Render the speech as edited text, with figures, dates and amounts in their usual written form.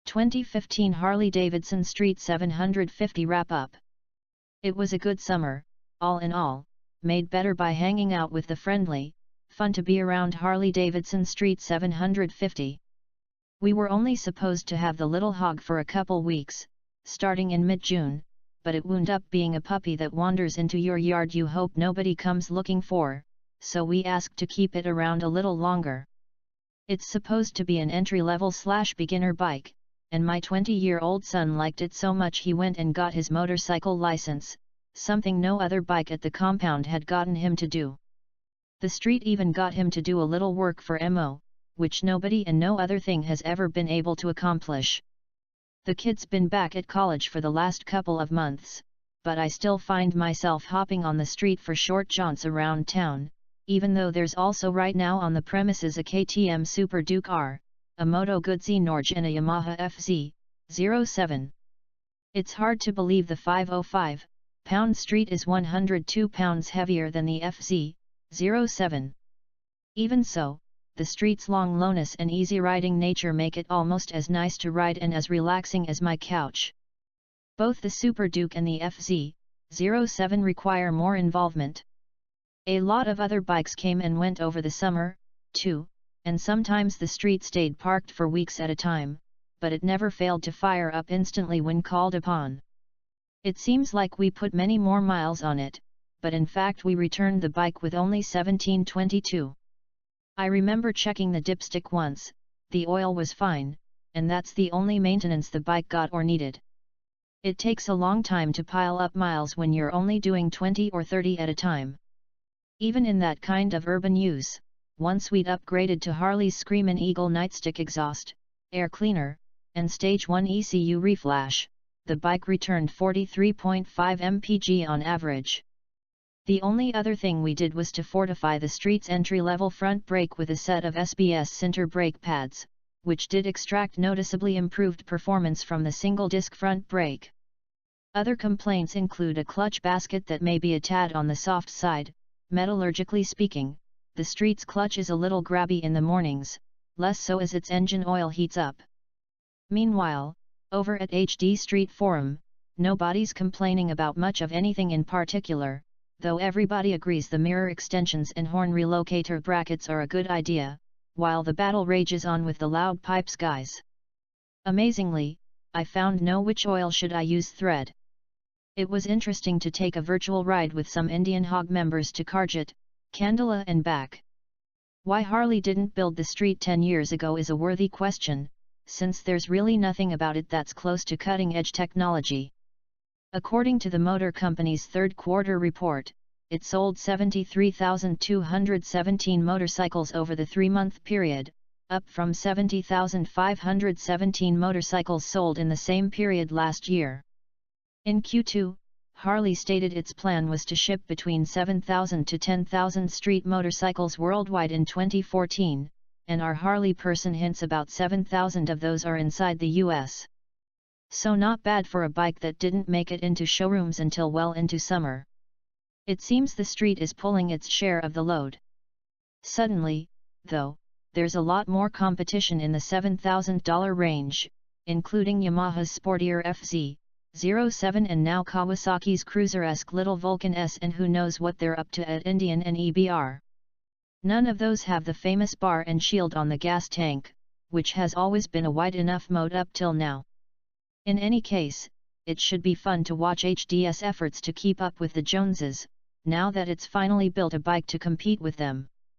2015 Harley-Davidson Street 750 Wrap-Up. It was a good summer, all in all, made better by hanging out with the friendly, fun to be around Harley-Davidson Street 750. We were only supposed to have the little hog for a couple weeks, starting in mid-June, but it wound up being a puppy that wanders into your yard you hope nobody comes looking for, so we asked to keep it around a little longer. It's supposed to be an entry-level/beginner bike, and my 20-year-old son liked it so much he went and got his motorcycle license, something no other bike at the compound had gotten him to do. The street even got him to do a little work for MO, which nobody and no other thing has ever been able to accomplish. The kid's been back at college for the last couple of months, but I still find myself hopping on the street for short jaunts around town, even though there's also right now on the premises a KTM Super Duke R, a Moto Guzzi Norge and a Yamaha FZ07. It's hard to believe the 505-pound street is 102 pounds heavier than the FZ07. Even so, the street's long lowness and easy riding nature make it almost as nice to ride and as relaxing as my couch. Both the Super Duke and the FZ07 require more involvement. A lot of other bikes came and went over the summer, too, and sometimes the street stayed parked for weeks at a time, but it never failed to fire up instantly when called upon. It seems like we put many more miles on it, but in fact we returned the bike with only 1722. I remember checking the dipstick once, the oil was fine, and that's the only maintenance the bike got or needed. It takes a long time to pile up miles when you're only doing 20 or 30 at a time. Even in that kind of urban use, once we'd upgraded to Harley's Screamin' Eagle nightstick exhaust, air cleaner, and stage 1 ECU reflash, the bike returned 43.5 mpg on average. The only other thing we did was to fortify the street's entry-level front brake with a set of SBS Sinter brake pads, which did extract noticeably improved performance from the single-disc front brake. Other complaints include a clutch basket that may be a tad on the soft side. Metallurgically speaking, the street's clutch is a little grabby in the mornings, less so as its engine oil heats up. Meanwhile, over at HD Street Forum, nobody's complaining about much of anything in particular, though everybody agrees the mirror extensions and horn relocator brackets are a good idea, while the battle rages on with the loud pipes guys. Amazingly, I found no which oil should I use thread. It was interesting to take a virtual ride with some Indian Hog members to Karjat, Kandala and back. Why Harley didn't build the street 10 years ago is a worthy question, since there's really nothing about it that's close to cutting-edge technology. According to the motor company's third quarter report, it sold 73,217 motorcycles over the 3-month period, up from 70,517 motorcycles sold in the same period last year. In Q2, Harley stated its plan was to ship between 7,000 to 10,000 street motorcycles worldwide in 2014, and our Harley person hints about 7,000 of those are inside the US. So not bad for a bike that didn't make it into showrooms until well into summer. It seems the street is pulling its share of the load. Suddenly, though, there's a lot more competition in the $7,000 range, including Yamaha's sportier FZ07 and now Kawasaki's cruiser-esque little Vulcan S, and who knows what they're up to at Indian and EBR. None of those have the famous bar and shield on the gas tank, which has always been a wide enough moat up till now. In any case, it should be fun to watch HD's efforts to keep up with the Joneses, now that it's finally built a bike to compete with them.